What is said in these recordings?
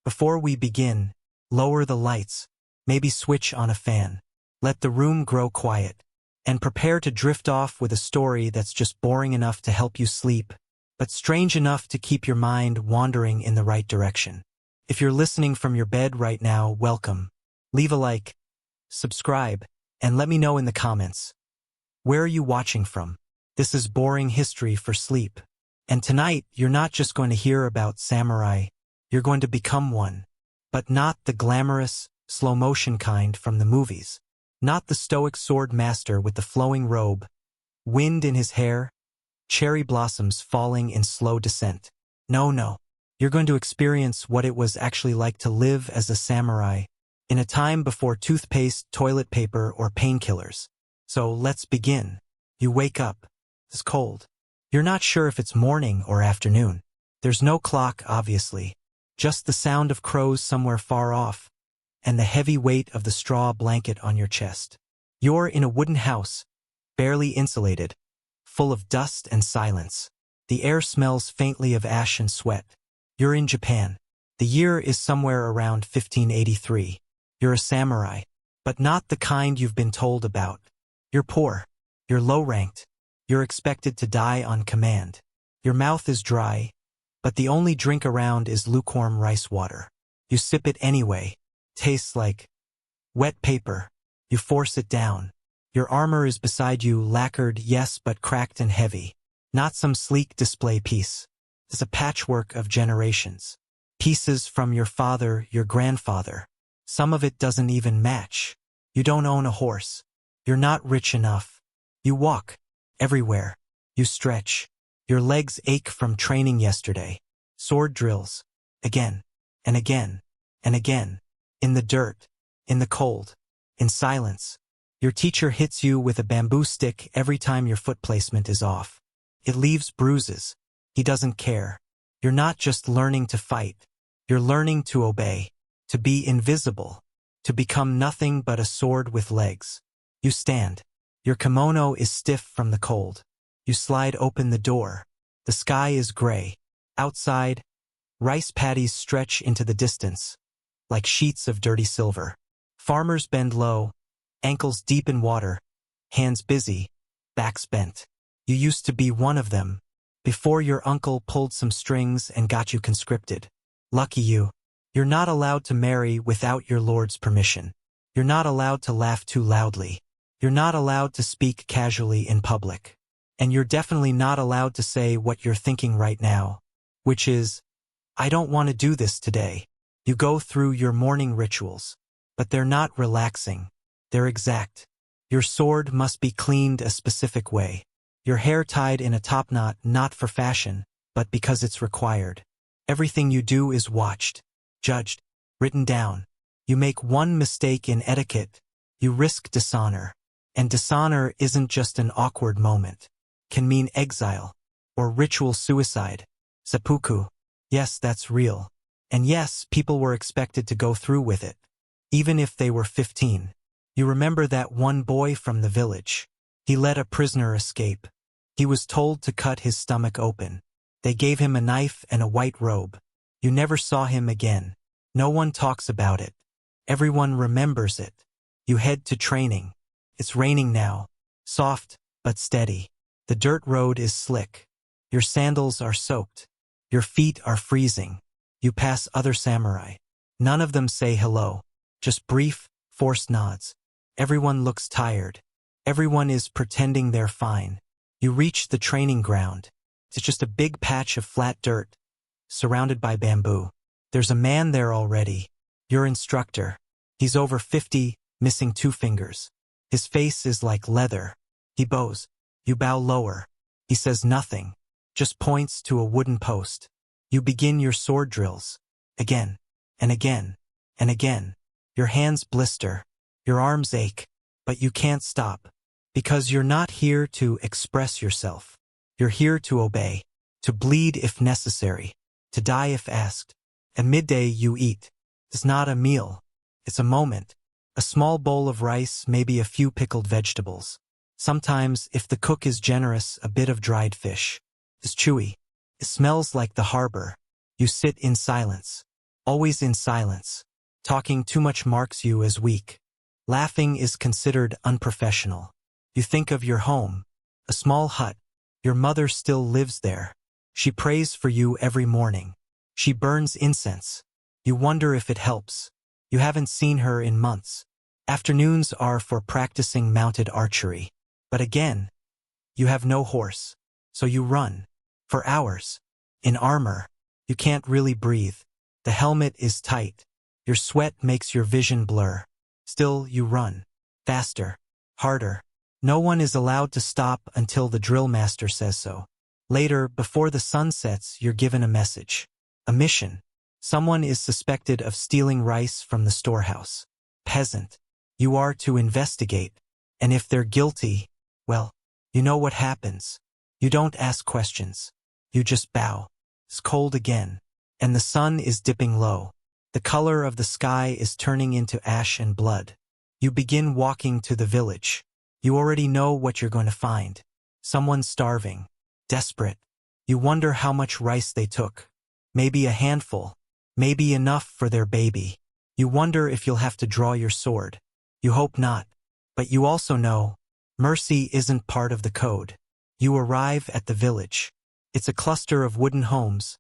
Before we begin, lower the lights, maybe switch on a fan. Let the room grow quiet, and prepare to drift off with a story that's just boring enough to help you sleep, but strange enough to keep your mind wandering in the right direction. If you're listening from your bed right now, welcome. Leave a like, subscribe, and let me know in the comments. Where are you watching from? This is Boring History for Sleep. And tonight, you're not just going to hear about samurai, you're going to become one. But not the glamorous, slow-motion kind from the movies. Not the stoic sword master with the flowing robe, wind in his hair, cherry blossoms falling in slow descent. No. You're going to experience what it was actually like to live as a samurai in a time before toothpaste, toilet paper, or painkillers. So let's begin. You wake up. It's cold. You're not sure if it's morning or afternoon. There's no clock, obviously. Just the sound of crows somewhere far off, and the heavy weight of the straw blanket on your chest. You're in a wooden house, barely insulated, full of dust and silence. The air smells faintly of ash and sweat. You're in Japan. The year is somewhere around 1583. You're a samurai, but not the kind you've been told about. You're poor. You're low-ranked. You're expected to die on command. Your mouth is dry, but the only drink around is lukewarm rice water. You sip it anyway. Tastes like wet paper. You force it down. Your armor is beside you, lacquered, yes, but cracked and heavy. Not some sleek display piece. It's a patchwork of generations. Pieces from your father, your grandfather. Some of it doesn't even match. You don't own a horse. You're not rich enough. You walk everywhere. You stretch. Your legs ache from training yesterday. Sword drills. Again. And again. And again. In the dirt. In the cold. In silence. Your teacher hits you with a bamboo stick every time your foot placement is off. It leaves bruises. He doesn't care. You're not just learning to fight. You're learning to obey. To be invisible. To become nothing but a sword with legs. You stand. Your kimono is stiff from the cold. You slide open the door. The sky is gray. Outside, rice paddies stretch into the distance, like sheets of dirty silver. Farmers bend low, ankles deep in water, hands busy, backs bent. You used to be one of them, before your uncle pulled some strings and got you conscripted. Lucky you. You're not allowed to marry without your lord's permission. You're not allowed to laugh too loudly. You're not allowed to speak casually in public. And you're definitely not allowed to say what you're thinking right now, which is, I don't want to do this today. You go through your morning rituals, but they're not relaxing. They're exact. Your sword must be cleaned a specific way. Your hair tied in a topknot, not for fashion, but because it's required. Everything you do is watched, judged, written down. You make one mistake in etiquette, you risk dishonor. And dishonor isn't just an awkward moment. Can mean exile, or ritual suicide. Seppuku. Yes, that's real. And yes, people were expected to go through with it. Even if they were 15. You remember that one boy from the village. He let a prisoner escape. He was told to cut his stomach open. They gave him a knife and a white robe. You never saw him again. No one talks about it. Everyone remembers it. You head to training. It's raining now. Soft, but steady. The dirt road is slick. Your sandals are soaked. Your feet are freezing. You pass other samurai. None of them say hello. Just brief, forced nods. Everyone looks tired. Everyone is pretending they're fine. You reach the training ground. It's just a big patch of flat dirt, surrounded by bamboo. There's a man there already. Your instructor. He's over 50, missing 2 fingers. His face is like leather. He bows. You bow lower. He says nothing, just points to a wooden post. You begin your sword drills. Again, and again, and again. Your hands blister. Your arms ache, but you can't stop. Because you're not here to express yourself. You're here to obey, to bleed if necessary, to die if asked. At midday you eat. It's not a meal. It's a moment. A small bowl of rice, maybe a few pickled vegetables. Sometimes, if the cook is generous, a bit of dried fish. It's chewy. It smells like the harbor. You sit in silence. always in silence. Talking too much marks you as weak. Laughing is considered unprofessional. You think of your home, a small hut. Your mother still lives there. She prays for you every morning. She burns incense. You wonder if it helps. You haven't seen her in months. Afternoons are for practicing mounted archery. But again, you have no horse. So you run. For hours. In armor. You can't really breathe. The helmet is tight. Your sweat makes your vision blur. Still, you run. Faster. Harder. No one is allowed to stop until the drill master says so. Later, before the sun sets, you're given a message. A mission. Someone is suspected of stealing rice from the storehouse. Peasant. You are to investigate. And if they're guilty, well, you know what happens. You don't ask questions. You just bow. It's cold again. And the sun is dipping low. The color of the sky is turning into ash and blood. You begin walking to the village. You already know what you're going to find. Someone starving. Desperate. You wonder how much rice they took. Maybe a handful. Maybe enough for their baby. You wonder if you'll have to draw your sword. You hope not. But you also know, mercy isn't part of the code. You arrive at the village. It's a cluster of wooden homes,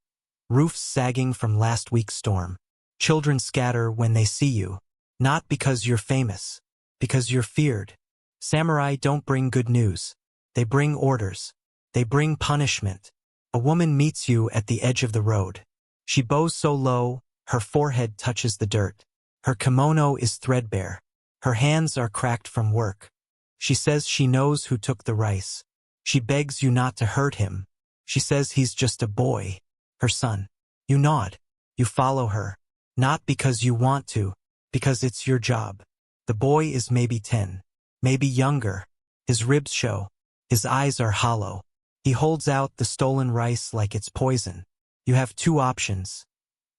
roofs sagging from last week's storm. Children scatter when they see you, not because you're famous, because you're feared. Samurai don't bring good news. They bring orders. They bring punishment. A woman meets you at the edge of the road. She bows so low, her forehead touches the dirt. Her kimono is threadbare. Her hands are cracked from work. She says she knows who took the rice. She begs you not to hurt him. She says he's just a boy, her son. You nod. You follow her. Not because you want to, because it's your job. The boy is maybe 10, maybe younger. His ribs show. His eyes are hollow. He holds out the stolen rice like it's poison. You have two options.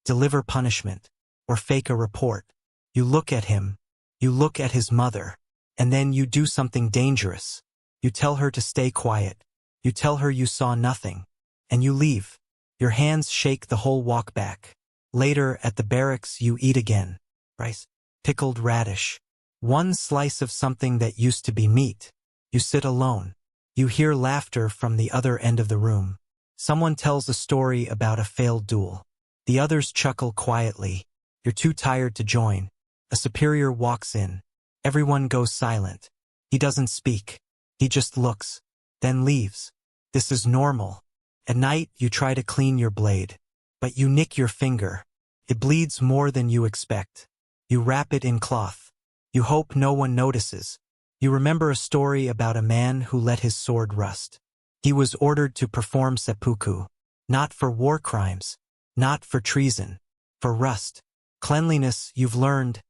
Deliver punishment, or fake a report. You look at him. You look at his mother. And then you do something dangerous. You tell her to stay quiet. You tell her you saw nothing. And you leave. Your hands shake the whole walk back. Later, at the barracks, you eat again. Rice. Pickled radish. One slice of something that used to be meat. You sit alone. You hear laughter from the other end of the room. Someone tells a story about a failed duel. The others chuckle quietly. You're too tired to join. A superior walks in. Everyone goes silent. He doesn't speak. He just looks. Then leaves. This is normal. At night, you try to clean your blade. But you nick your finger. It bleeds more than you expect. You wrap it in cloth. You hope no one notices. You remember a story about a man who let his sword rust. He was ordered to perform seppuku. Not for war crimes. Not for treason. For rust. Cleanliness, you've learned,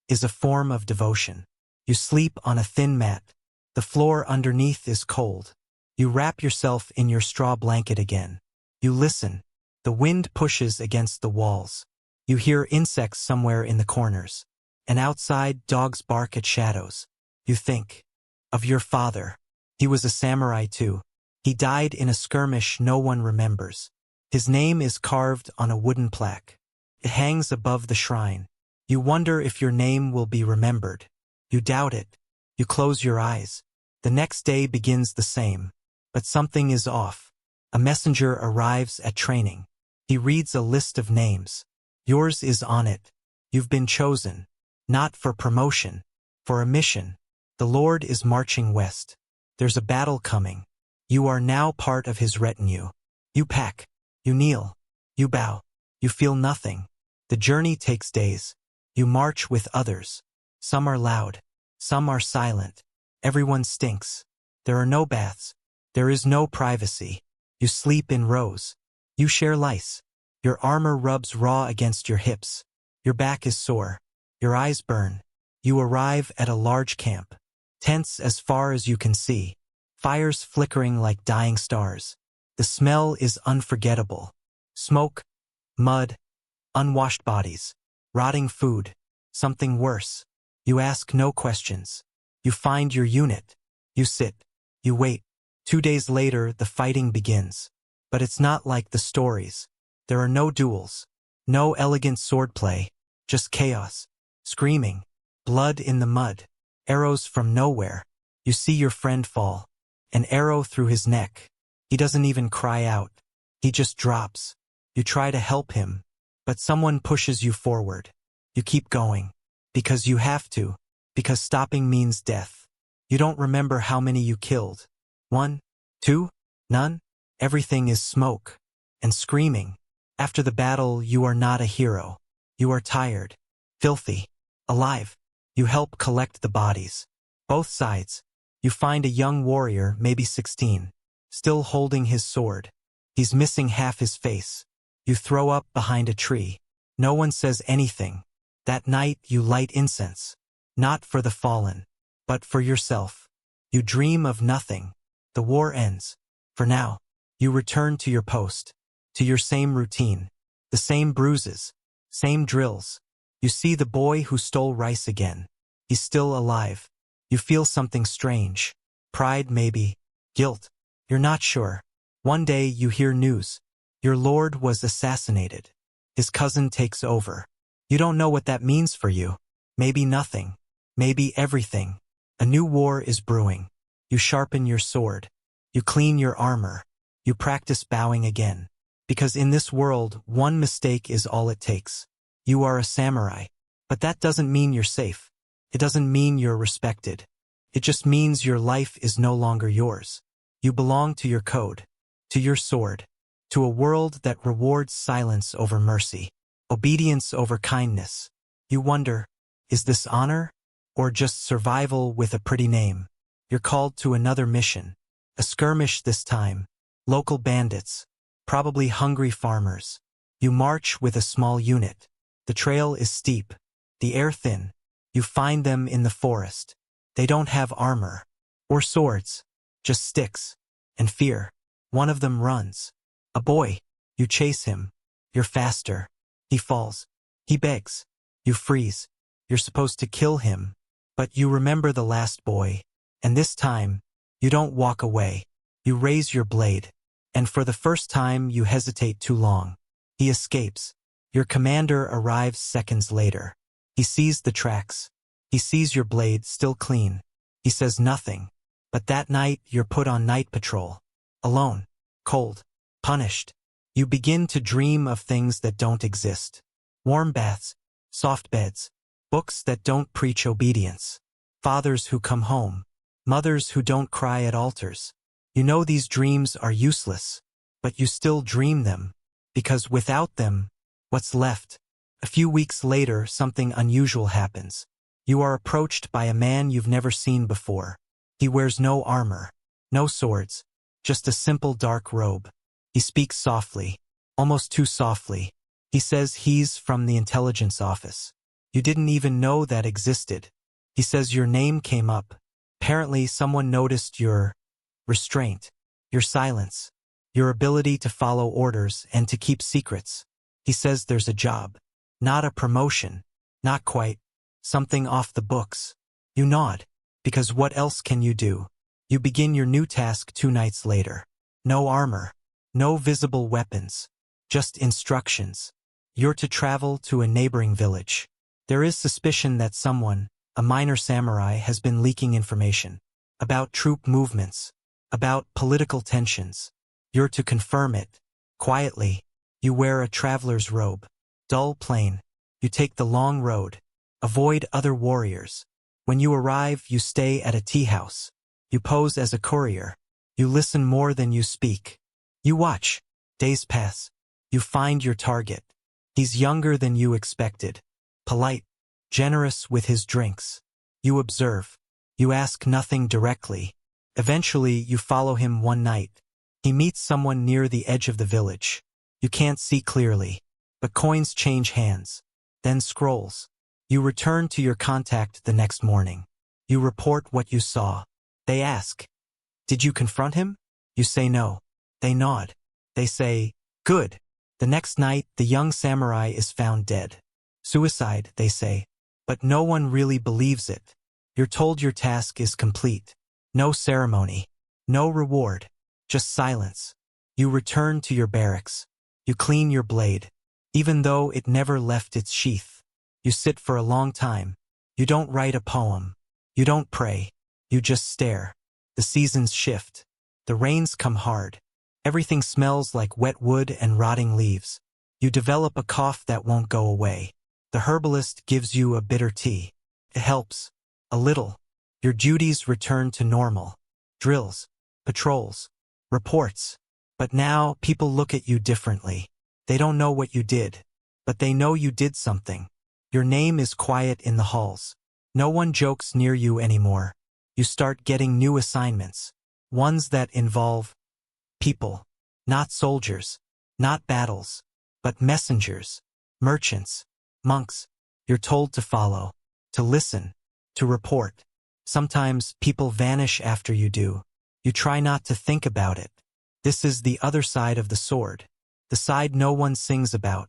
is a form of devotion. You sleep on a thin mat. The floor underneath is cold. You wrap yourself in your straw blanket again. You listen. The wind pushes against the walls. You hear insects somewhere in the corners. And outside, dogs bark at shadows. You think of your father. He was a samurai too. He died in a skirmish no one remembers. His name is carved on a wooden plaque. It hangs above the shrine. You wonder if your name will be remembered. You doubt it. You close your eyes. The next day begins the same. But something is off. A messenger arrives at training. He reads a list of names. Yours is on it. You've been chosen. Not for promotion. For a mission. The Lord is marching west. There's a battle coming. You are now part of his retinue. You pack. You kneel. You bow. You feel nothing. The journey takes days. You march with others. Some are loud. Some are silent. Everyone stinks. There are no baths. There is no privacy. You sleep in rows. You share lice. Your armor rubs raw against your hips. Your back is sore. Your eyes burn. You arrive at a large camp. Tents as far as you can see. Fires flickering like dying stars. The smell is unforgettable. Smoke, mud, unwashed bodies, rotting food, something worse. You ask no questions. You find your unit. You sit. You wait. 2 days later, the fighting begins. But it's not like the stories. There are no duels. No elegant swordplay, just chaos. Screaming. Blood in the mud. Arrows from nowhere. You see your friend fall. An arrow through his neck. He doesn't even cry out. He just drops. You try to help him, but someone pushes you forward. You keep going. Because you have to. Because stopping means death. You don't remember how many you killed. 1, 2, none? Everything is smoke. And screaming. After the battle, you are not a hero. You are tired. Filthy. Alive. You help collect the bodies. Both sides. You find a young warrior, maybe 16, still holding his sword. He's missing half his face. You throw up behind a tree. No one says anything. That night you light incense. Not for the fallen, but for yourself. You dream of nothing. The war ends. For now. You return to your post. To your same routine. The same bruises. Same drills. You see the boy who stole rice again. He's still alive. You feel something strange. Pride maybe. Guilt. You're not sure. One day you hear news. Your lord was assassinated. His cousin takes over. You don't know what that means for you. Maybe nothing. Maybe everything. A new war is brewing. You sharpen your sword. You clean your armor. You practice bowing again. Because in this world, one mistake is all it takes. You are a samurai. But that doesn't mean you're safe. It doesn't mean you're respected. It just means your life is no longer yours. You belong to your code, to your sword, to a world that rewards silence over mercy, obedience over kindness. You wonder, is this honor, or just survival with a pretty name? You're called to another mission, a skirmish this time, local bandits, probably hungry farmers. You march with a small unit. The trail is steep, the air thin. You find them in the forest. They don't have armor or swords, just sticks and fear. One of them runs. A boy. You chase him. You're faster. He falls. He begs. You freeze. You're supposed to kill him, but you remember the last boy. And this time, you don't walk away. You raise your blade. And for the first time, you hesitate too long. He escapes. Your commander arrives seconds later. He sees the tracks. He sees your blade still clean. He says nothing. But that night, you're put on night patrol. Alone. Cold. Punished. You begin to dream of things that don't exist. Warm baths. Soft beds. Books that don't preach obedience. Fathers who come home. Mothers who don't cry at altars. You know these dreams are useless. But you still dream them. Because without them, what's left? A few weeks later, something unusual happens. You are approached by a man you've never seen before. He wears no armor, no swords, just a simple dark robe. He speaks softly, almost too softly. He says he's from the intelligence office. You didn't even know that existed. He says your name came up. Apparently, someone noticed your restraint, your silence, your ability to follow orders and to keep secrets. He says there's a job. Not a promotion. Not quite. Something off the books. You nod. Because what else can you do? You begin your new task 2 nights later. No armor. No visible weapons. Just instructions. You're to travel to a neighboring village. There is suspicion that someone, a minor samurai, has been leaking information. About troop movements. About political tensions. You're to confirm it. Quietly. You wear a traveler's robe. Dull, plain. You take the long road. Avoid other warriors. When you arrive, you stay at a tea house. You pose as a courier. You listen more than you speak. You watch. Days pass. You find your target. He's younger than you expected. Polite. Generous with his drinks. You observe. You ask nothing directly. Eventually, you follow him one night. He meets someone near the edge of the village. You can't see clearly. But coins change hands. Then scrolls. You return to your contact the next morning. You report what you saw. They ask, "Did you confront him?" You say no. They nod. They say, "Good." The next night, the young samurai is found dead. Suicide, they say. But no one really believes it. You're told your task is complete. No ceremony. No reward. Just silence. You return to your barracks. You clean your blade. even though it never left its sheath. You sit for a long time. You don't write a poem. You don't pray. You just stare. The seasons shift. The rains come hard. Everything smells like wet wood and rotting leaves. You develop a cough that won't go away. The herbalist gives you a bitter tea. It helps. A little. Your duties return to normal. Drills. Patrols. Reports. But now people look at you differently. They don't know what you did. But they know you did something. Your name is quiet in the halls. No one jokes near you anymore. You start getting new assignments. Ones that involve people. Not soldiers. Not battles. But messengers. Merchants. Monks. You're told to follow. To listen. To report. Sometimes people vanish after you do. You try not to think about it. This is the other side of the sword. The side no one sings about.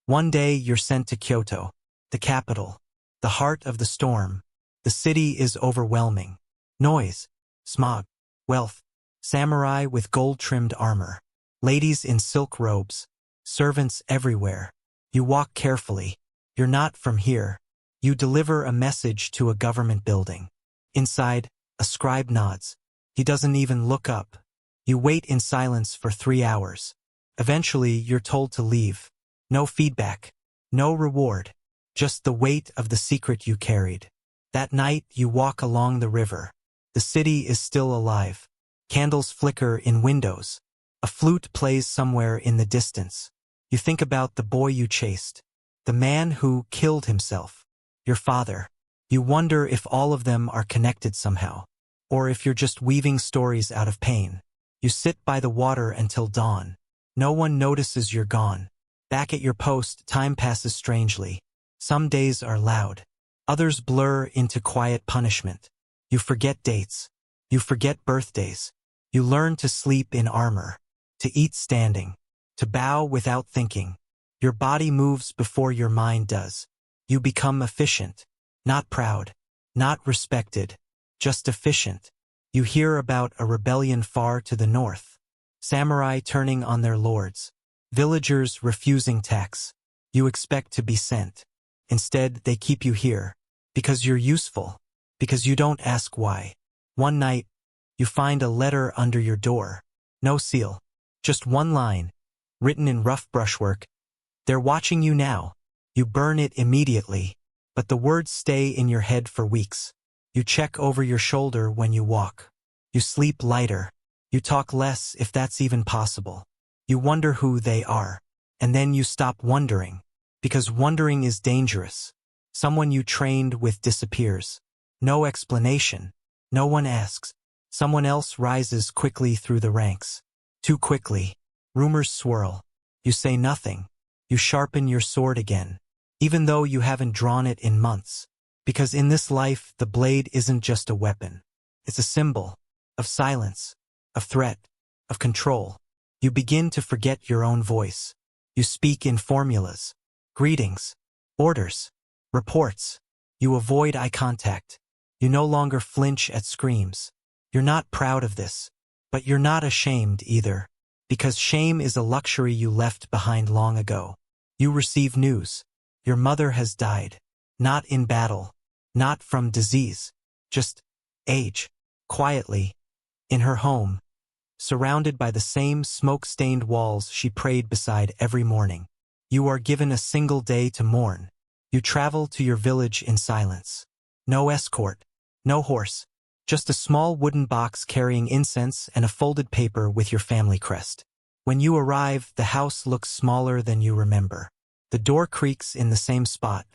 One day you're sent to Kyoto, the capital, the heart of the storm. The city is overwhelming. Noise, smog, wealth, samurai with gold-trimmed armor, ladies in silk robes, servants everywhere. You walk carefully. You're not from here. You deliver a message to a government building. Inside, a scribe nods. He doesn't even look up. You wait in silence for 3 hours. Eventually, you're told to leave. No feedback. No reward. Just the weight of the secret you carried. That night, you walk along the river. The city is still alive. Candles flicker in windows. A flute plays somewhere in the distance. You think about the boy you chased. The man who killed himself. Your father. You wonder if all of them are connected somehow. Or if you're just weaving stories out of pain. You sit by the water until dawn. No one notices you're gone. Back at your post, time passes strangely. Some days are loud. Others blur into quiet punishment. You forget dates. You forget birthdays. You learn to sleep in armor. To eat standing. To bow without thinking. Your body moves before your mind does. You become efficient. Not proud. Not respected. Just efficient. You hear about a rebellion far to the north. Samurai turning on their lords. Villagers refusing tax. You expect to be sent. Instead, they keep you here. Because you're useful. Because you don't ask why. One night, you find a letter under your door. No seal. Just one line. Written in rough brushwork. They're watching you now. You burn it immediately. But the words stay in your head for weeks. You check over your shoulder when you walk. You sleep lighter. You talk less if that's even possible. You wonder who they are. And then you stop wondering. Because wondering is dangerous. Someone you trained with disappears. No explanation. No one asks. Someone else rises quickly through the ranks. Too quickly. Rumors swirl. You say nothing. You sharpen your sword again. Even though you haven't drawn it in months. Because in this life, the blade isn't just a weapon. It's a symbol. Of silence. Of threat. Of control. You begin to forget your own voice. You speak in formulas. Greetings. Orders. Reports. You avoid eye contact. You no longer flinch at screams. You're not proud of this. But you're not ashamed either. Because shame is a luxury you left behind long ago. You receive news. Your mother has died. Not in battle. Not from disease. Just age. Quietly. In her home. Surrounded by the same smoke-stained walls she prayed beside every morning. You are given a single day to mourn. You travel to your village in silence. No escort. No horse. Just a small wooden box carrying incense and a folded paper with your family crest. When you arrive, the house looks smaller than you remember. The door creaks in the same spot.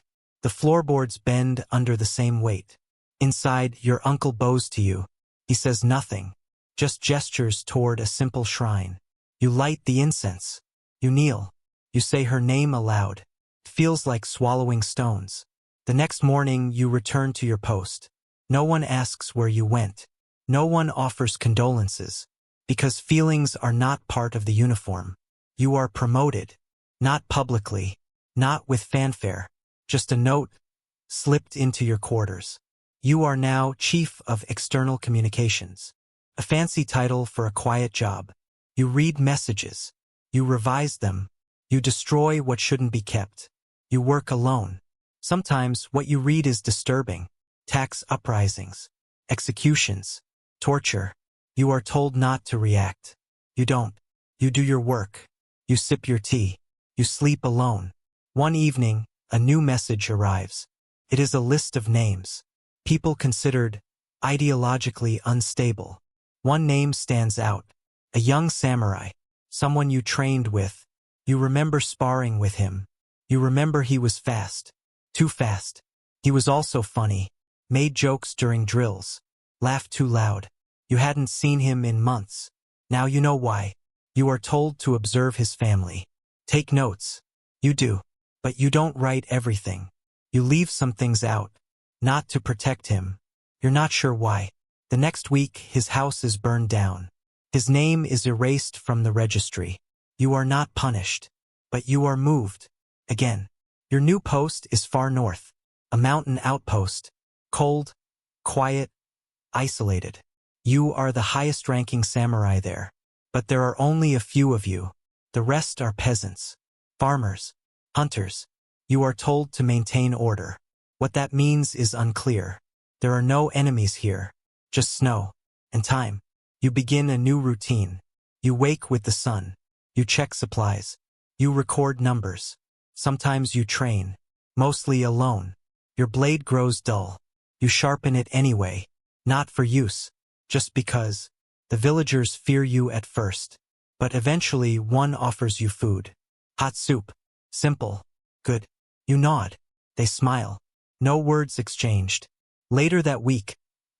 The floorboards bend under the same weight. Inside, your uncle bows to you. He says nothing. Just gestures toward a simple shrine. You light the incense. You kneel. You say her name aloud. It feels like swallowing stones. The next morning, you return to your post. No one asks where you went. No one offers condolences. Because feelings are not part of the uniform. You are promoted. Not publicly. Not with fanfare. Just a note slipped into your quarters. You are now Chief of External Communications. A fancy title for a quiet job. You read messages. You revise them. You destroy what shouldn't be kept. You work alone. Sometimes what you read is disturbing. Tax uprisings, executions, torture. You are told not to react. You don't. You do your work. You sip your tea. You sleep alone. One evening, a new message arrives. It is a list of names. People considered ideologically unstable. One name stands out. A young samurai. Someone you trained with. You remember sparring with him. You remember he was fast. Too fast. He was also funny. Made jokes during drills. Laughed too loud. You hadn't seen him in months. Now you know why. You are told to observe his family. Take notes. You do. But you don't write everything. You leave some things out. Not to protect him. You're not sure why. The next week, his house is burned down. His name is erased from the registry. You are not punished. But you are moved. Again. Your new post is far north. A mountain outpost. Cold, quiet, isolated. You are the highest-ranking samurai there. But there are only a few of you. The rest are peasants, farmers, hunters. You are told to maintain order. What that means is unclear. There are no enemies here, just snow and time. You begin a new routine. You wake with the sun. You check supplies. You record numbers. Sometimes you train, mostly alone. Your blade grows dull. You sharpen it anyway, not for use, just because. The villagers fear you at first, but eventually one offers you food. Hot soup. Simple. Good. You nod. They smile. No words exchanged. Later that week,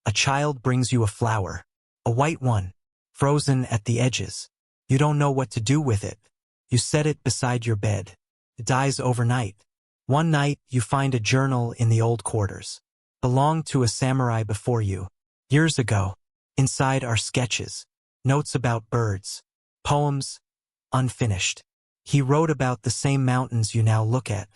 a child brings you a flower. A white one, frozen at the edges. You don't know what to do with it. You set it beside your bed. It dies overnight. One night, you find a journal in the old quarters. Belonged to a samurai before you. Years ago. Inside are sketches, notes about birds, poems, unfinished. He wrote about the same mountains you now look at.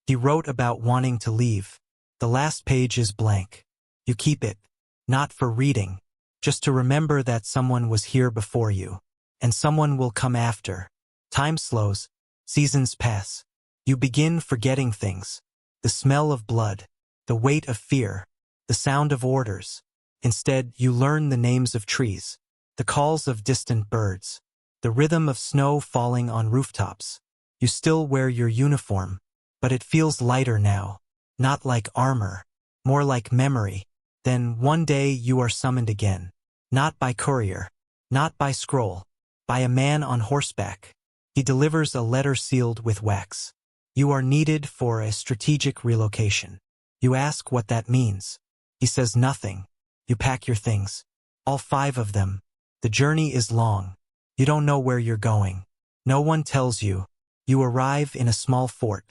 He wrote about wanting to leave. The last page is blank. You keep it, not for reading, just to remember that someone was here before you, and someone will come after. Time slows, seasons pass. You begin forgetting things. The smell of blood, the weight of fear, the sound of orders. Instead, you learn the names of trees, the calls of distant birds, the rhythm of snow falling on rooftops. You still wear your uniform, but it feels lighter now, not like armor, more like memory. Then one day you are summoned again, not by courier, not by scroll, by a man on horseback. He delivers a letter sealed with wax. You are needed for a strategic relocation. You ask what that means. He says nothing. You pack your things. All 5 of them. The journey is long. You don't know where you're going. No one tells you. You arrive in a small fort,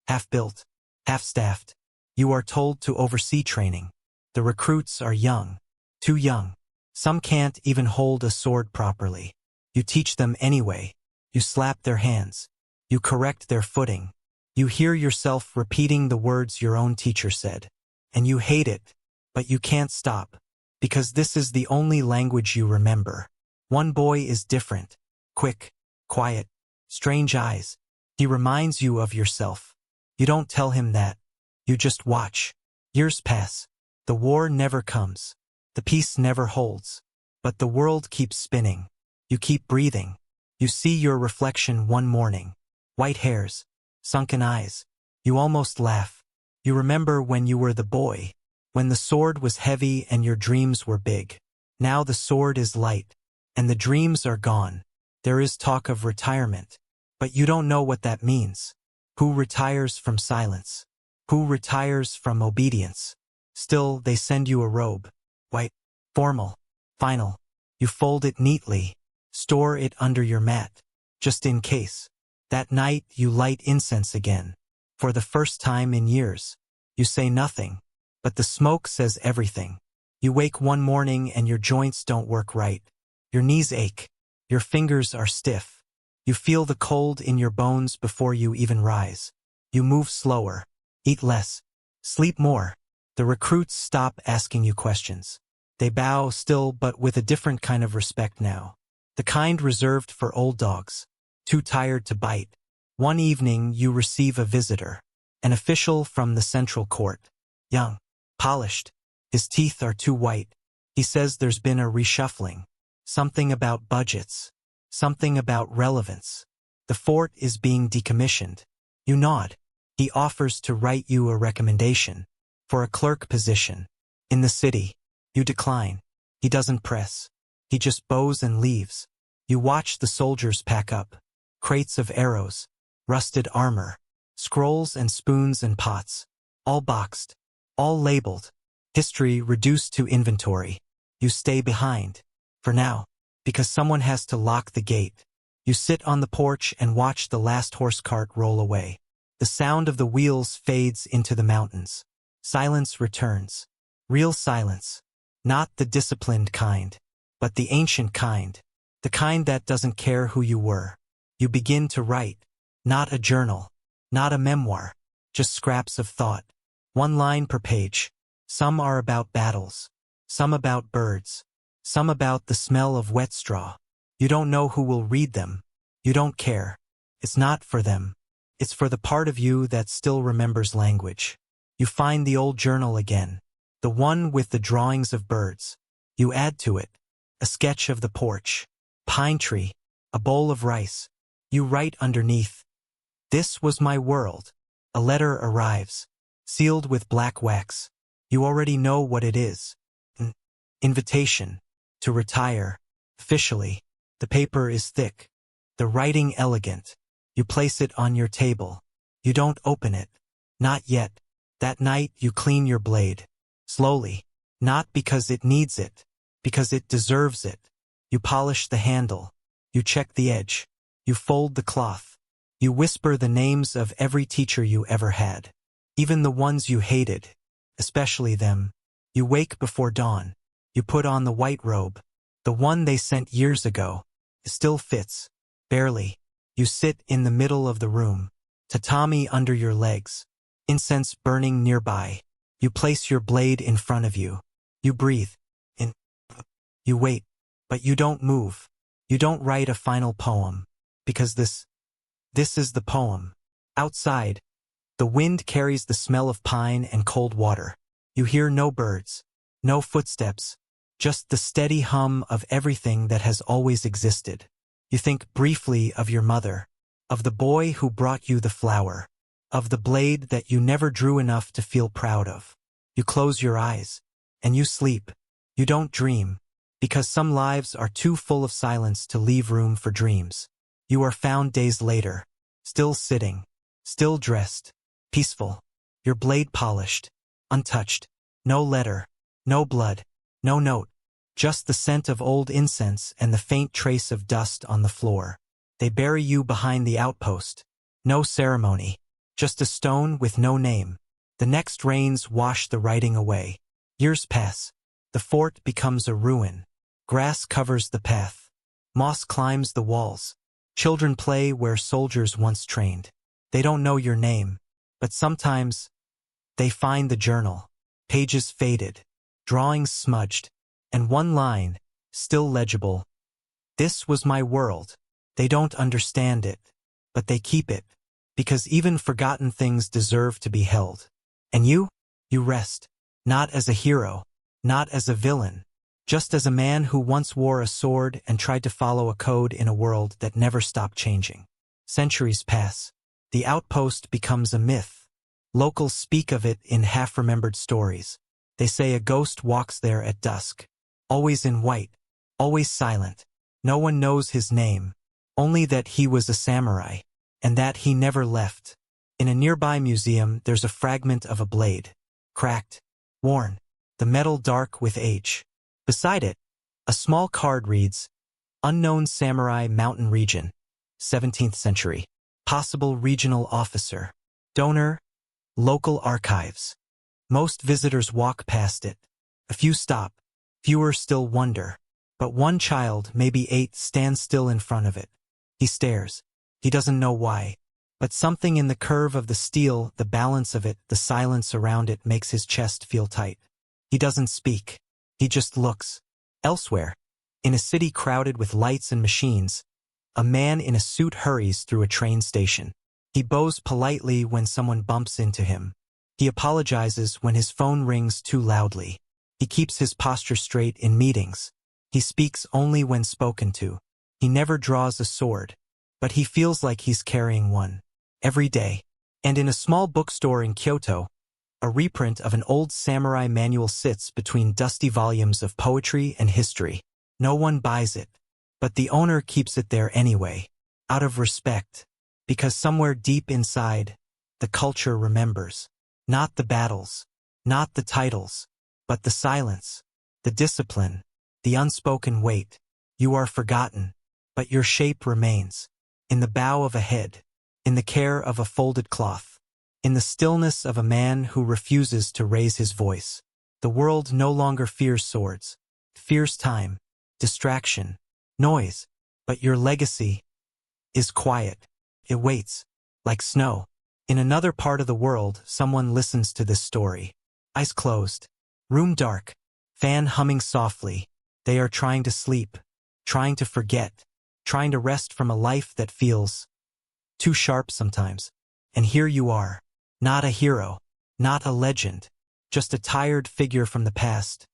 half-built, half-staffed. You are told to oversee training. The recruits are young, too young. Some can't even hold a sword properly. You teach them anyway. You slap their hands. You correct their footing. You hear yourself repeating the words your own teacher said. And you hate it, but you can't stop. Because this is the only language you remember. One boy is different. Quick, quiet, strange eyes. He reminds you of yourself. You don't tell him that. You just watch. Years pass. The war never comes. The peace never holds. But the world keeps spinning. You keep breathing. You see your reflection one morning. White hairs. Sunken eyes. You almost laugh. You remember when you were the boy. When the sword was heavy and your dreams were big. Now the sword is light. And the dreams are gone. There is talk of retirement. But you don't know what that means. Who retires from silence? Who retires from obedience? Still, they send you a robe. White, formal, final. You fold it neatly. Store it under your mat. Just in case. That night, you light incense again. For the first time in years. You say nothing. But the smoke says everything. You wake one morning and your joints don't work right. Your knees ache. Your fingers are stiff. You feel the cold in your bones before you even rise. You move slower. Eat less. Sleep more. The recruits stop asking you questions. They bow still, but with a different kind of respect now. The kind reserved for old dogs. Too tired to bite. One evening you receive a visitor, an official from the central court. Young, polished, his teeth are too white. He says there's been a reshuffling. Something about budgets. Something about relevance. The fort is being decommissioned. You nod. He offers to write you a recommendation for a clerk position in the city. You decline. He doesn't press. He just bows and leaves. You watch the soldiers pack up. Crates of arrows, rusted armor, scrolls and spoons and pots, all boxed, all labeled. History reduced to inventory. You stay behind. For now. Because someone has to lock the gate. You sit on the porch and watch the last horse cart roll away. The sound of the wheels fades into the mountains. Silence returns. Real silence. Not the disciplined kind, but the ancient kind. The kind that doesn't care who you were. You begin to write. Not a journal. Not a memoir. Just scraps of thought. One line per page. Some are about battles. Some about birds. Some about the smell of wet straw. You don't know who will read them. You don't care. It's not for them. It's for the part of you that still remembers language. You find the old journal again. The one with the drawings of birds. You add to it. A sketch of the porch. Pine tree. A bowl of rice. You write underneath. This was my world. A letter arrives. Sealed with black wax. You already know what it is. An invitation. To retire. Officially. The paper is thick. The writing elegant. You place it on your table. You don't open it. Not yet. That night you clean your blade. Slowly. Not because it needs it. Because it deserves it. You polish the handle. You check the edge. You fold the cloth. You whisper the names of every teacher you ever had. Even the ones you hated. Especially them. You wake before dawn. You put on the white robe. The one they sent years ago. It still fits. Barely. You sit in the middle of the room. Tatami under your legs. Incense burning nearby. You place your blade in front of you. You breathe. In. You wait. But you don't move. You don't write a final poem. Because this is the poem. Outside. The wind carries the smell of pine and cold water. You hear no birds. No footsteps. Just the steady hum of everything that has always existed. You think briefly of your mother, of the boy who brought you the flower, of the blade that you never drew enough to feel proud of. You close your eyes, and you sleep. You don't dream, because some lives are too full of silence to leave room for dreams. You are found days later, still sitting, still dressed, peaceful, your blade polished, untouched, no letter, no blood. No note, just the scent of old incense and the faint trace of dust on the floor. They bury you behind the outpost. No ceremony, just a stone with no name. The next rains wash the writing away. Years pass. The fort becomes a ruin. Grass covers the path. Moss climbs the walls. Children play where soldiers once trained. They don't know your name, but sometimes they find the journal. Pages faded. Drawings smudged, and one line, still legible. This was my world. They don't understand it, but they keep it, because even forgotten things deserve to be held. And you rest, not as a hero, not as a villain, just as a man who once wore a sword and tried to follow a code in a world that never stopped changing. Centuries pass. The outpost becomes a myth. Locals speak of it in half-remembered stories. They say a ghost walks there at dusk, always in white, always silent. No one knows his name, only that he was a samurai, and that he never left. In a nearby museum, there's a fragment of a blade, cracked, worn, the metal dark with age. Beside it, a small card reads, Unknown Samurai Mountain Region, 17th century, possible regional officer, donor, local archives. Most visitors walk past it. A few stop. Fewer still wonder. But one child, maybe 8, stands still in front of it. He stares. He doesn't know why. But something in the curve of the steel, the balance of it, the silence around it makes his chest feel tight. He doesn't speak. He just looks. Elsewhere, in a city crowded with lights and machines, a man in a suit hurries through a train station. He bows politely when someone bumps into him. He apologizes when his phone rings too loudly. He keeps his posture straight in meetings. He speaks only when spoken to. He never draws a sword, but he feels like he's carrying one. Every day. And in a small bookstore in Kyoto, a reprint of an old samurai manual sits between dusty volumes of poetry and history. No one buys it, but the owner keeps it there anyway, out of respect, because somewhere deep inside, the culture remembers. Not the battles, not the titles, but the silence, the discipline, the unspoken weight. You are forgotten, but your shape remains. In the bow of a head, in the care of a folded cloth, in the stillness of a man who refuses to raise his voice. The world no longer fears swords. It fears time, distraction, noise. But your legacy is quiet. It waits, like snow. In another part of the world, someone listens to this story. Eyes closed, room dark, fan humming softly. They are trying to sleep, trying to forget, trying to rest from a life that feels too sharp sometimes. And here you are, not a hero, not a legend, just a tired figure from the past,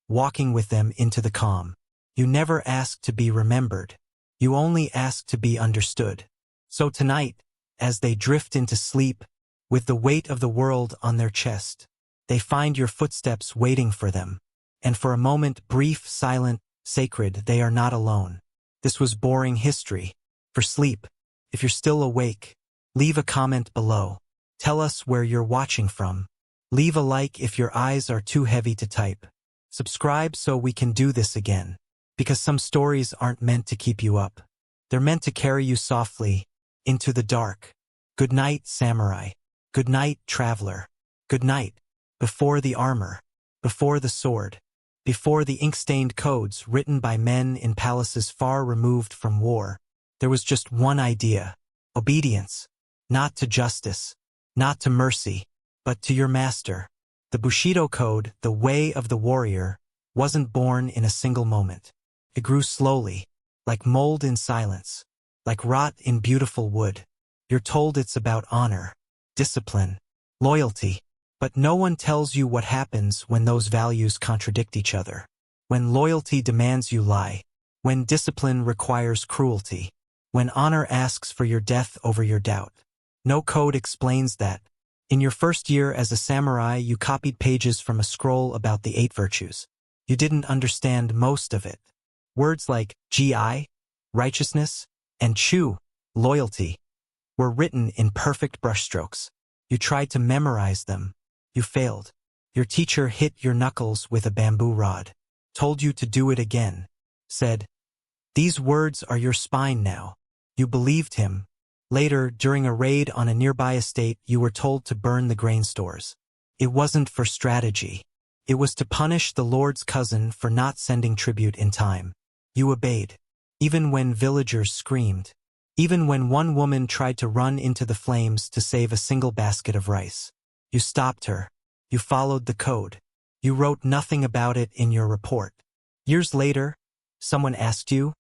walking with them into the calm. You never asked to be remembered. You only asked to be understood. So tonight, as they drift into sleep, with the weight of the world on their chest, they find your footsteps waiting for them. And for a moment, brief, silent, sacred, they are not alone. This was boring history. For sleep, if you're still awake, leave a comment below. Tell us where you're watching from. Leave a like if your eyes are too heavy to type. Subscribe so we can do this again. Because some stories aren't meant to keep you up. They're meant to carry you softly into the dark. Good night, samurai. Good night, traveler. Good night. Before the armor. Before the sword. Before the ink-stained codes written by men in palaces far removed from war, there was just one idea. Obedience. Not to justice. Not to mercy. But to your master. The Bushido Code, the way of the warrior, wasn't born in a single moment. It grew slowly, like mold in silence, like rot in beautiful wood. You're told it's about honor, discipline, loyalty, but no one tells you what happens when those values contradict each other. When loyalty demands you lie, when discipline requires cruelty, when honor asks for your death over your doubt. No code explains that. In your first year as a samurai, you copied pages from a scroll about the 8 virtues. You didn't understand most of it. Words like gi, righteousness, and chu, loyalty, were written in perfect brushstrokes. You tried to memorize them. You failed. Your teacher hit your knuckles with a bamboo rod, told you to do it again, said, "These words are your spine now." You believed him. Later, during a raid on a nearby estate, you were told to burn the grain stores. It wasn't for strategy. It was to punish the Lord's cousin for not sending tribute in time. You obeyed, even when villagers screamed, even when one woman tried to run into the flames to save a single basket of rice. You stopped her. You followed the code. You wrote nothing about it in your report. Years later, someone asked you,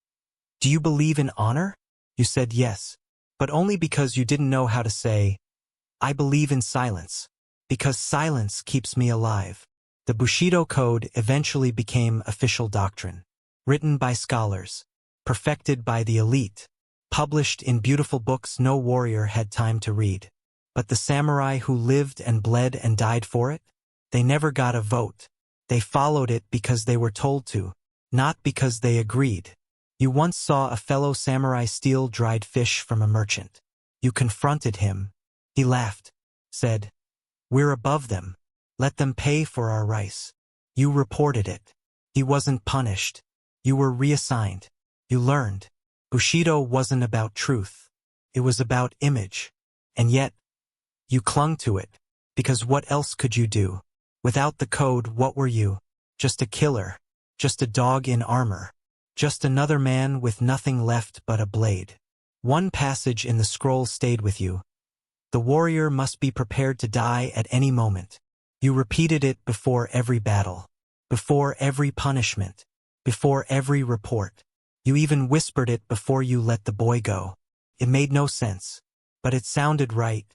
"Do you believe in honor?" You said yes, but only because you didn't know how to say, "I believe in silence, because silence keeps me alive." The Bushido Code eventually became official doctrine, written by scholars, perfected by the elite, published in beautiful books no warrior had time to read. But the samurai who lived and bled and died for it, they never got a vote. They followed it because they were told to, not because they agreed. You once saw a fellow samurai steal dried fish from a merchant. You confronted him. He laughed, said, "We're above them. Let them pay for our rice." You reported it. He wasn't punished. You were reassigned. You learned. Bushido wasn't about truth. It was about image. And yet, you clung to it, because what else could you do? Without the code, what were you? Just a killer. Just a dog in armor. Just another man with nothing left but a blade. One passage in the scroll stayed with you. The warrior must be prepared to die at any moment. You repeated it before every battle, before every punishment, before every report. You even whispered it before you let the boy go. It made no sense. But it sounded right,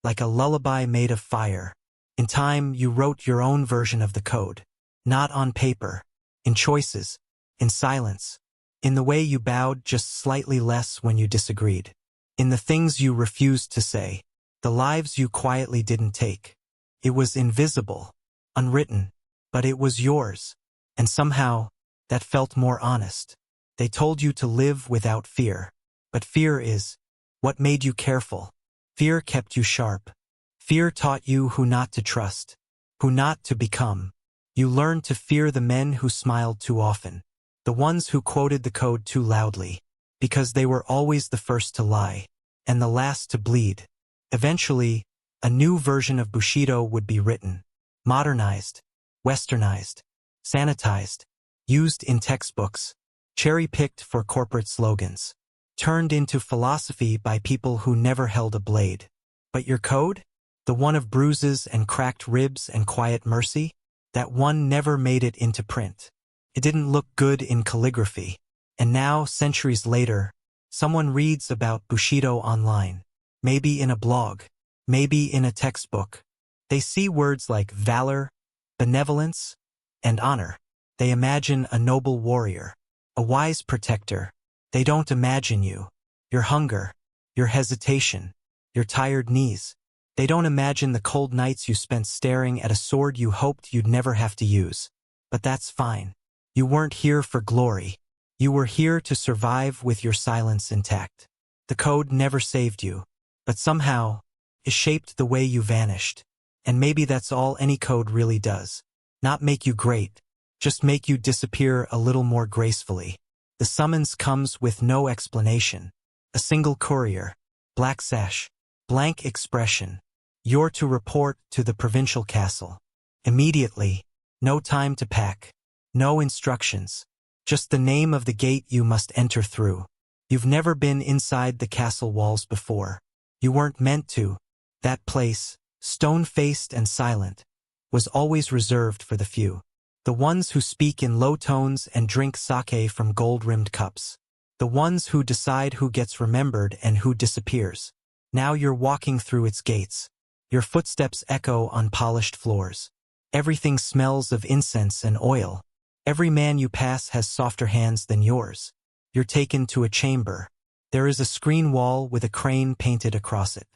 like a lullaby made of fire. In time, you wrote your own version of the code. Not on paper. In choices. In silence. In the way you bowed just slightly less when you disagreed. In the things you refused to say. The lives you quietly didn't take. It was invisible. Unwritten. But it was yours. And somehow, that felt more honest. They told you to live without fear. But fear is what made you careful. Fear kept you sharp. Fear taught you who not to trust, who not to become. You learned to fear the men who smiled too often, the ones who quoted the code too loudly, because they were always the first to lie, and the last to bleed. Eventually, a new version of Bushido would be written, modernized, westernized, sanitized, used in textbooks, cherry-picked for corporate slogans, turned into philosophy by people who never held a blade. But your code? The one of bruises and cracked ribs and quiet mercy? That one never made it into print. It didn't look good in calligraphy. And now, centuries later, someone reads about Bushido online. Maybe in a blog. Maybe in a textbook. They see words like valor, benevolence, and honor. They imagine a noble warrior, a wise protector. They don't imagine you, your hunger, your hesitation, your tired knees. They don't imagine the cold nights you spent staring at a sword you hoped you'd never have to use. But that's fine. You weren't here for glory. You were here to survive with your silence intact. The code never saved you, but somehow, it shaped the way you vanished. And maybe that's all any code really does. Not make you great, just make you disappear a little more gracefully. The summons comes with no explanation. A single courier, black sash, blank expression. You're to report to the provincial castle. Immediately, no time to pack, no instructions, just the name of the gate you must enter through. You've never been inside the castle walls before. You weren't meant to. That place, stone-faced and silent, was always reserved for the few. The ones who speak in low tones and drink sake from gold-rimmed cups. The ones who decide who gets remembered and who disappears. Now you're walking through its gates. Your footsteps echo on polished floors. Everything smells of incense and oil. Every man you pass has softer hands than yours. You're taken to a chamber. There is a screen wall with a crane painted across it.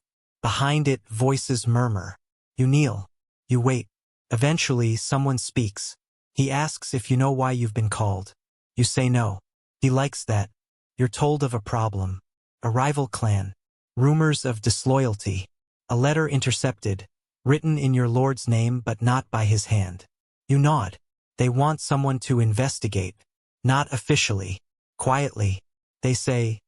Behind it, voices murmur. You kneel. You wait. Eventually, someone speaks. He asks if you know why you've been called. You say no. He likes that. You're told of a problem. A rival clan. Rumors of disloyalty. A letter intercepted. Written in your lord's name but not by his hand. You nod. They want someone to investigate. Not officially. Quietly. They say,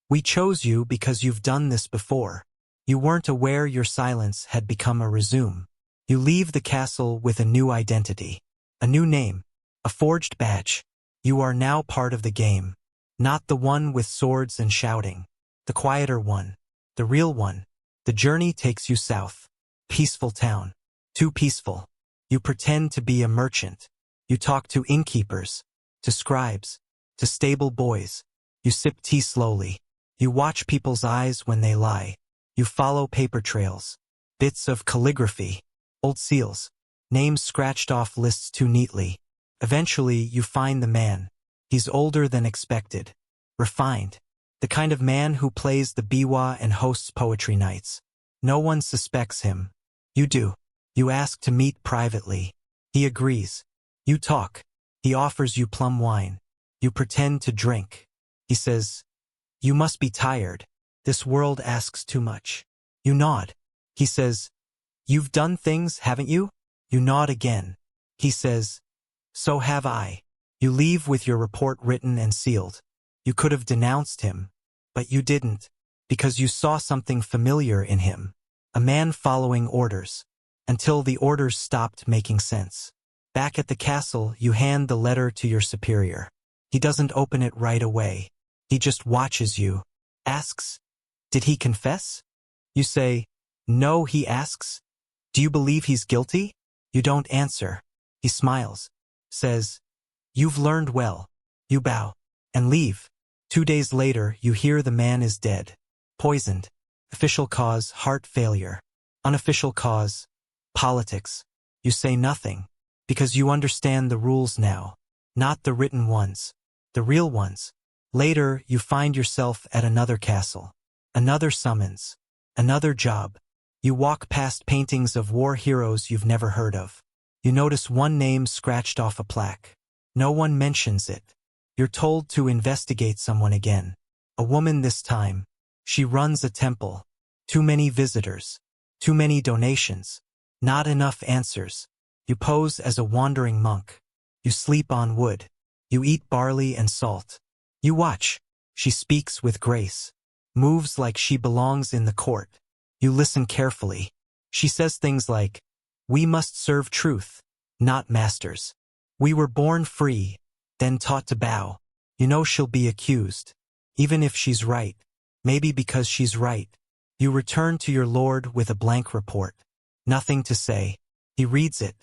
"We chose you because you've done this before." You weren't aware your silence had become a resume. You leave the castle with a new identity. A new name. A forged badge. You are now part of the game. Not the one with swords and shouting. The quieter one. The real one. The journey takes you south. Peaceful town. Too peaceful. You pretend to be a merchant. You talk to innkeepers. To scribes. To stable boys. You sip tea slowly. You watch people's eyes when they lie. You follow paper trails. Bits of calligraphy. Old seals. Names scratched off lists too neatly. Eventually, you find the man. He's older than expected. Refined. The kind of man who plays the biwa and hosts poetry nights. No one suspects him. You do. You ask to meet privately. He agrees. You talk. He offers you plum wine. You pretend to drink. He says, "You must be tired. This world asks too much." You nod. He says, "You've done things, haven't you?" You nod again. He says, "So have I." You leave with your report written and sealed. You could have denounced him, but you didn't, because you saw something familiar in him. A man following orders, until the orders stopped making sense. Back at the castle, you hand the letter to your superior. He doesn't open it right away. He just watches you. Asks, "Did he confess?" You say, "No." He asks, "Do you believe he's guilty?" You don't answer. He smiles. Says, "You've learned well." You bow. And leave. 2 days later, you hear the man is dead. Poisoned. Official cause, heart failure. Unofficial cause, politics. You say nothing, because you understand the rules now, not the written ones, the real ones. Later, you find yourself at another castle, another summons, another job. You walk past paintings of war heroes you've never heard of. You notice one name scratched off a plaque. No one mentions it. You're told to investigate someone again. A woman this time. She runs a temple. Too many visitors. Too many donations. Not enough answers. You pose as a wandering monk. You sleep on wood. You eat barley and salt. You watch. She speaks with grace. Moves like she belongs in the court. You listen carefully. She says things like, "We must serve truth, not masters. We were born free, then taught to bow." You know she'll be accused. Even if she's right. Maybe because she's right. You return to your lord with a blank report. Nothing to say. He reads it,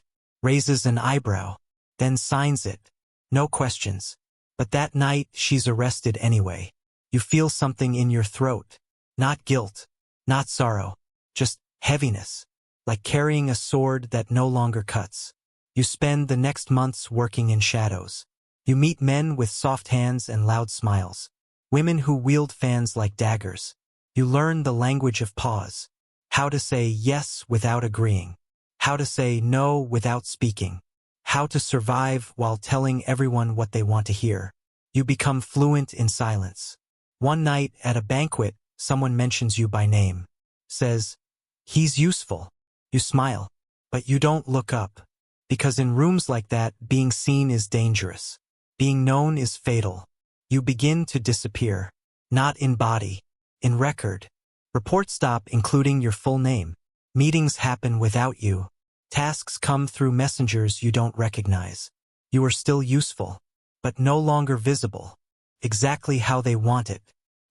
raises an eyebrow, then signs it. No questions. But that night she's arrested anyway. You feel something in your throat. Not guilt. Not sorrow. Just heaviness. Like carrying a sword that no longer cuts. You spend the next months working in shadows. You meet men with soft hands and loud smiles. Women who wield fans like daggers. You learn the language of pause. How to say yes without agreeing. How to say no without speaking. How to survive while telling everyone what they want to hear. You become fluent in silence. One night at a banquet, someone mentions you by name. Says, "He's useful." You smile, but you don't look up. Because in rooms like that, being seen is dangerous. Being known is fatal. You begin to disappear. Not in body, in record. Reports stop including your full name. Meetings happen without you. Tasks come through messengers you don't recognize. You are still useful, but no longer visible. Exactly how they want it.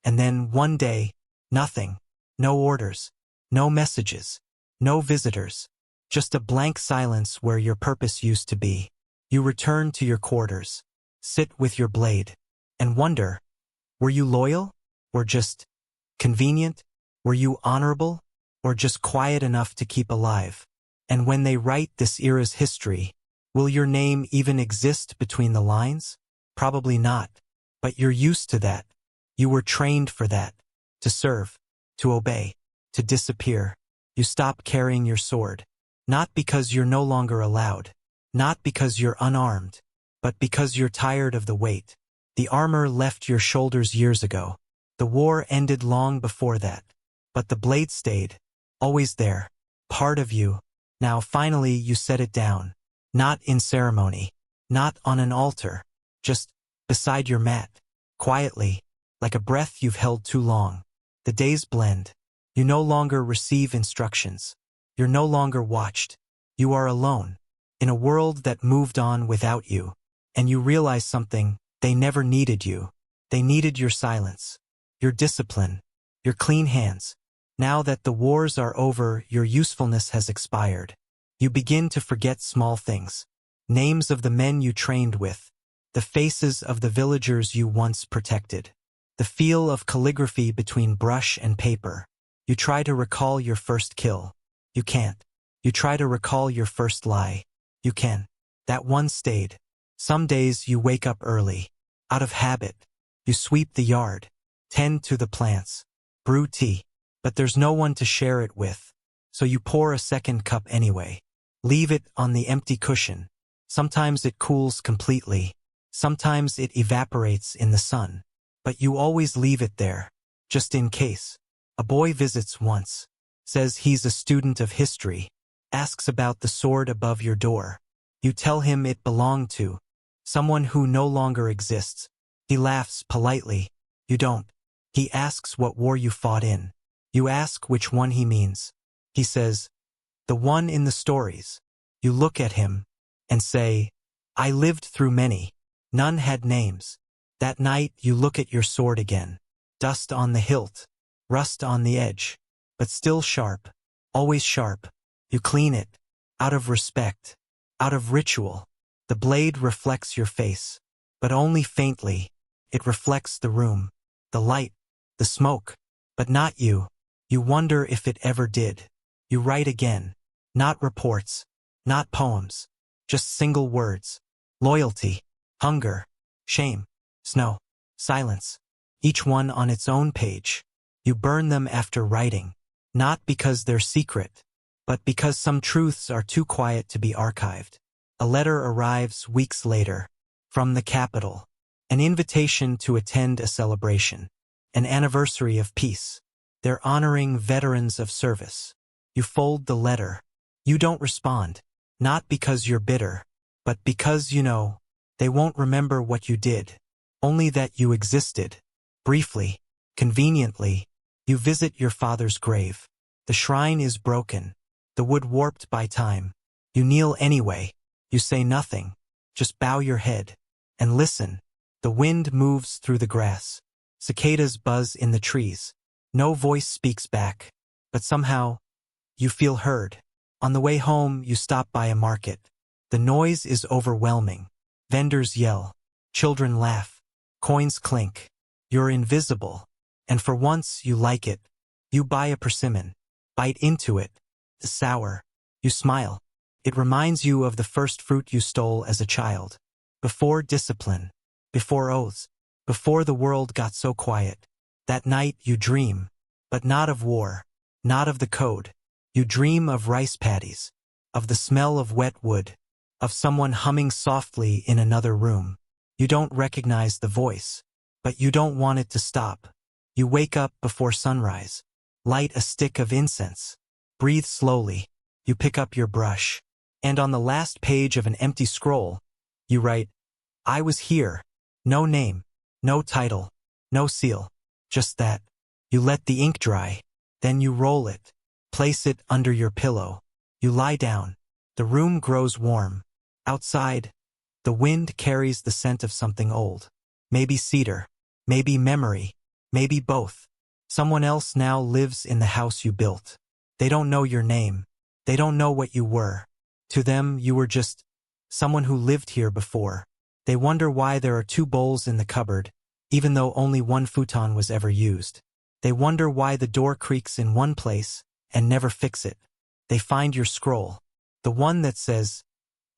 And then one day, nothing. No orders. No messages. No visitors. Just a blank silence where your purpose used to be. You return to your quarters. Sit with your blade. And wonder, were you loyal? Or just convenient? Were you honorable? Or just quiet enough to keep alive? And when they write this era's history, will your name even exist between the lines? Probably not. But you're used to that. You were trained for that. To serve. To obey. To disappear. You stop carrying your sword. Not because you're no longer allowed. Not because you're unarmed. But because you're tired of the weight. The armor left your shoulders years ago. The war ended long before that. But the blade stayed. Always there. Part of you. Now finally you set it down. Not in ceremony. Not on an altar. Just beside your mat. Quietly. Like a breath you've held too long. The days blend. You no longer receive instructions. You're no longer watched. You are alone. In a world that moved on without you. And you realize something. They never needed you. They needed your silence. Your discipline. Your clean hands. Now that the wars are over, your usefulness has expired. You begin to forget small things. Names of the men you trained with. The faces of the villagers you once protected. The feel of calligraphy between brush and paper. You try to recall your first kill. You can't. You try to recall your first lie. You can. That one stayed. Some days you wake up early. Out of habit. You sweep the yard. Tend to the plants. Brew tea. But there's no one to share it with. So you pour a second cup anyway. Leave it on the empty cushion. Sometimes it cools completely. Sometimes it evaporates in the sun. But you always leave it there. Just in case. A boy visits once. Says he's a student of history. Asks about the sword above your door. You tell him it belonged to someone who no longer exists. He laughs politely. You don't. He asks what war you fought in. You ask which one he means. He says, "The one in the stories." You look at him and say, "I lived through many. None had names." That night you look at your sword again. Dust on the hilt. Rust on the edge. But still sharp. Always sharp. You clean it. Out of respect. Out of ritual. The blade reflects your face. But only faintly. It reflects the room. The light. The smoke. But not you. You wonder if it ever did. You write again. Not reports. Not poems. Just single words. Loyalty. Hunger. Shame. Snow. Silence. Each one on its own page. You burn them after writing. Not because they're secret, but because some truths are too quiet to be archived. A letter arrives weeks later. From the capital. An invitation to attend a celebration. An anniversary of peace. They're honoring veterans of service. You fold the letter. You don't respond. Not because you're bitter, but because you know they won't remember what you did. Only that you existed. Briefly. Conveniently. You visit your father's grave. The shrine is broken. The wood warped by time. You kneel anyway. You say nothing. Just bow your head. And listen. The wind moves through the grass. Cicadas buzz in the trees. No voice speaks back. But somehow, you feel heard. On the way home, you stop by a market. The noise is overwhelming. Vendors yell. Children laugh. Coins clink. You're invisible. And for once, you like it. You buy a persimmon. Bite into it. It's sour. You smile. It reminds you of the first fruit you stole as a child. Before discipline. Before oaths. Before the world got so quiet. That night you dream. But not of war. Not of the code. You dream of rice paddies. Of the smell of wet wood. Of someone humming softly in another room. You don't recognize the voice. But you don't want it to stop. You wake up before sunrise. Light a stick of incense. Breathe slowly. You pick up your brush. And on the last page of an empty scroll, you write, I was here. No name. No title. No seal. Just that. You let the ink dry. Then you roll it. Place it under your pillow. You lie down. The room grows warm. Outside, the wind carries the scent of something old. Maybe cedar. Maybe memory. Maybe both. Someone else now lives in the house you built. They don't know your name. They don't know what you were. To them, you were just someone who lived here before. They wonder why there are 2 bowls in the cupboard, even though only 1 futon was ever used. They wonder why the door creaks in one place and never fix it. They find your scroll. The one that says,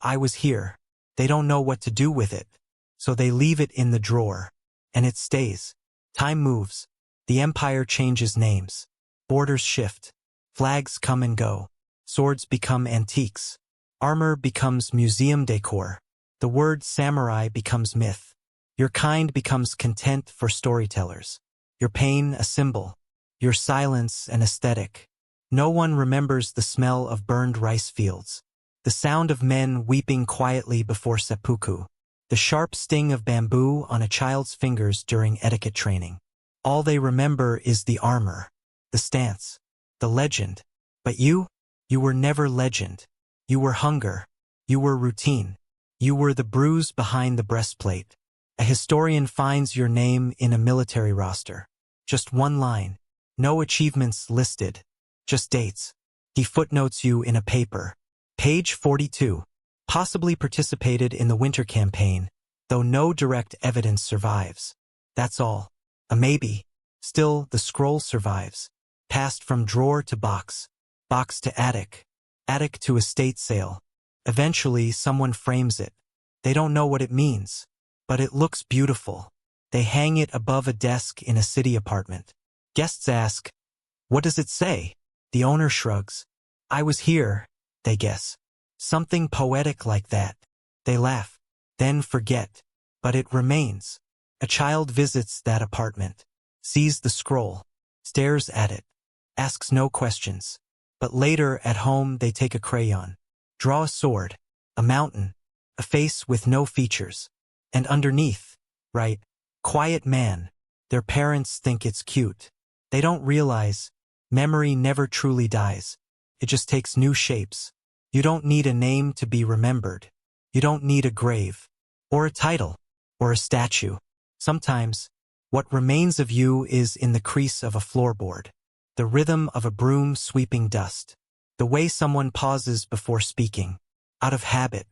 I was here. They don't know what to do with it. So they leave it in the drawer. And it stays. Time moves. The empire changes names. Borders shift. Flags come and go. Swords become antiques. Armor becomes museum decor. The word samurai becomes myth. Your kind becomes content for storytellers. Your pain a symbol. Your silence an aesthetic. No one remembers the smell of burned rice fields. The sound of men weeping quietly before seppuku. The sharp sting of bamboo on a child's fingers during etiquette training. All they remember is the armor, the stance, the legend. But you were never legend. You were hunger. You were routine. You were the bruise behind the breastplate. A historian finds your name in a military roster. Just one line. No achievements listed. Just dates. He footnotes you in a paper. Page 42. Possibly participated in the winter campaign, though no direct evidence survives. That's all. A maybe. Still, the scroll survives. Passed from drawer to box. Box to attic. Attic to estate sale. Eventually, someone frames it. They don't know what it means. But it looks beautiful. They hang it above a desk in a city apartment. Guests ask, what does it say? The owner shrugs. I was here, they guess. Something poetic like that. They laugh. Then forget. But it remains. A child visits that apartment. Sees the scroll. Stares at it. Asks no questions. But later, at home, they take a crayon. Draw a sword. A mountain. A face with no features. And underneath, write, quiet man. Their parents think it's cute. They don't realize memory never truly dies. It just takes new shapes. You don't need a name to be remembered. You don't need a grave, or a title, or a statue. Sometimes, what remains of you is in the crease of a floorboard, the rhythm of a broom sweeping dust, the way someone pauses before speaking, out of habit,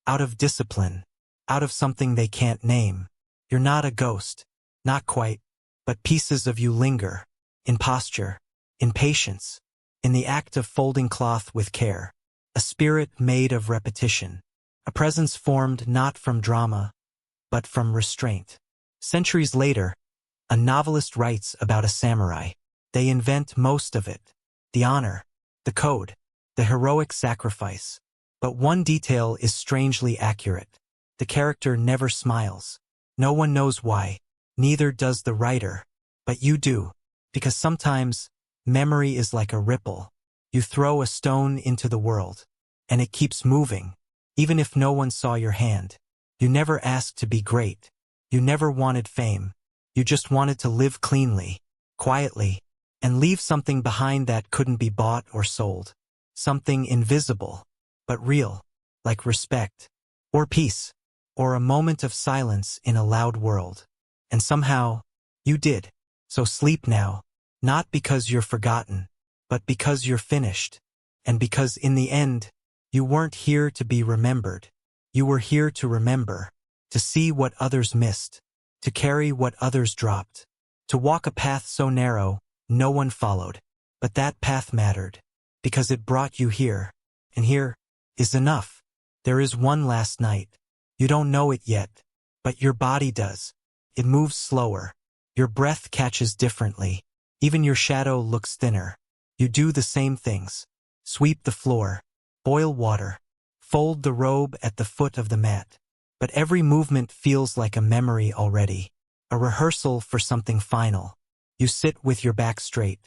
out of discipline, out of something they can't name. You're not a ghost, not quite, but pieces of you linger, in posture, in patience, in the act of folding cloth with care, a spirit made of repetition, a presence formed not from drama, but from restraint. Centuries later, a novelist writes about a samurai. They invent most of it, the honor, the code, the heroic sacrifice. But one detail is strangely accurate. The character never smiles. No one knows why. Neither does the writer. But you do. Because sometimes, memory is like a ripple. You throw a stone into the world, and it keeps moving, even if no one saw your hand. You never asked to be great. You never wanted fame. You just wanted to live cleanly, quietly, and leave something behind that couldn't be bought or sold. Something invisible, but real, like respect, or peace, or a moment of silence in a loud world. And somehow, you did. So sleep now, not because you're forgotten, but because you're finished. And because in the end, you weren't here to be remembered. You were here to remember, to see what others missed, to carry what others dropped, to walk a path so narrow, no one followed. But that path mattered, because it brought you here. And here is enough. There is one last night. You don't know it yet, but your body does. It moves slower. Your breath catches differently. Even your shadow looks thinner. You do the same things. Sweep the floor. Boil water. Fold the robe at the foot of the mat. But every movement feels like a memory already. A rehearsal for something final. You sit with your back straight.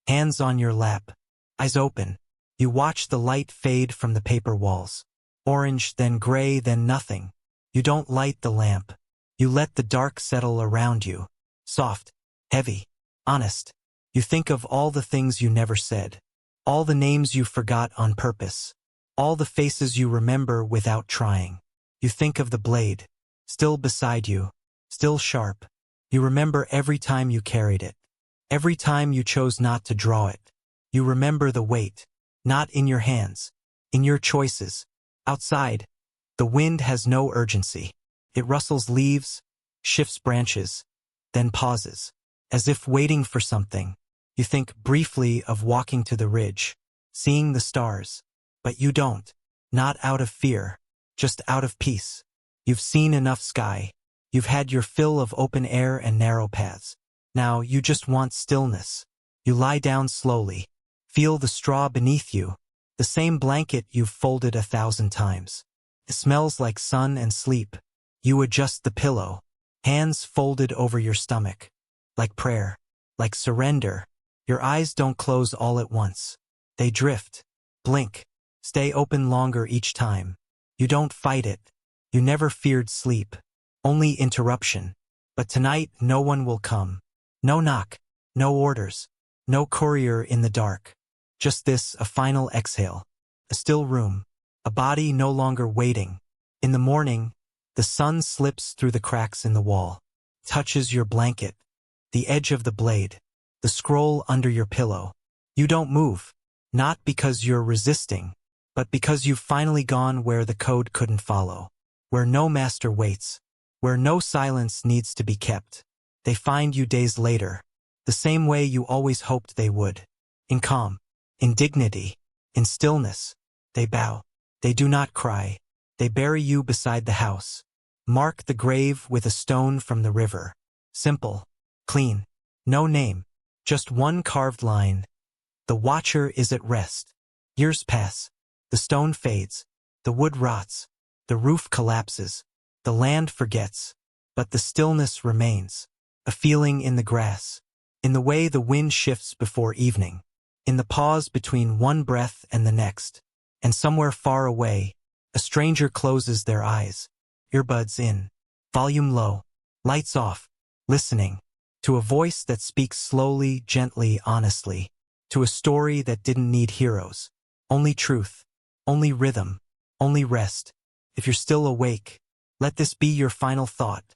Hands on your lap. Eyes open. You watch the light fade from the paper walls. Orange, then gray, then nothing. You don't light the lamp. You let the dark settle around you. Soft, heavy, honest. You think of all the things you never said. All the names you forgot on purpose. All the faces you remember without trying. You think of the blade, still beside you, still sharp. You remember every time you carried it. Every time you chose not to draw it. You remember the weight, not in your hands, in your choices. Outside, the wind has no urgency. It rustles leaves, shifts branches, then pauses, as if waiting for something. You think briefly of walking to the ridge, seeing the stars. But you don't. Not out of fear, just out of peace. You've seen enough sky. You've had your fill of open air and narrow paths. Now you just want stillness. You lie down slowly. Feel the straw beneath you. The same blanket you've folded 1,000 times. It smells like sun and sleep. You adjust the pillow. Hands folded over your stomach. Like prayer. Like surrender. Your eyes don't close all at once. They drift. Blink. Stay open longer each time. You don't fight it. You never feared sleep. Only interruption. But tonight no one will come. No knock. No orders. No courier in the dark. Just this, a final exhale. A still room. A body no longer waiting. In the morning, the sun slips through the cracks in the wall. Touches your blanket. The edge of the blade. The scroll under your pillow. You don't move. Not because you're resisting, but because you've finally gone where the code couldn't follow. Where no master waits. Where no silence needs to be kept. They find you days later. The same way you always hoped they would. In calm. In dignity. In stillness. They bow. They do not cry. They bury you beside the house. Mark the grave with a stone from the river. Simple. Clean. No name. Just one carved line. The watcher is at rest. Years pass. The stone fades. The wood rots. The roof collapses. The land forgets. But the stillness remains. A feeling in the grass. In the way the wind shifts before evening. In the pause between one breath and the next. And somewhere far away, a stranger closes their eyes. Earbuds in. Volume low. Lights off. Listening. To a voice that speaks slowly, gently, honestly. To a story that didn't need heroes. Only truth. Only rhythm. Only rest. If you're still awake, let this be your final thought.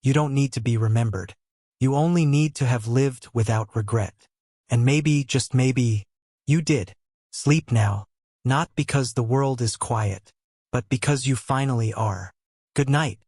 You don't need to be remembered. You only need to have lived without regret. And maybe, just maybe, you did. Sleep now. Not because the world is quiet, but because you finally are. Good night.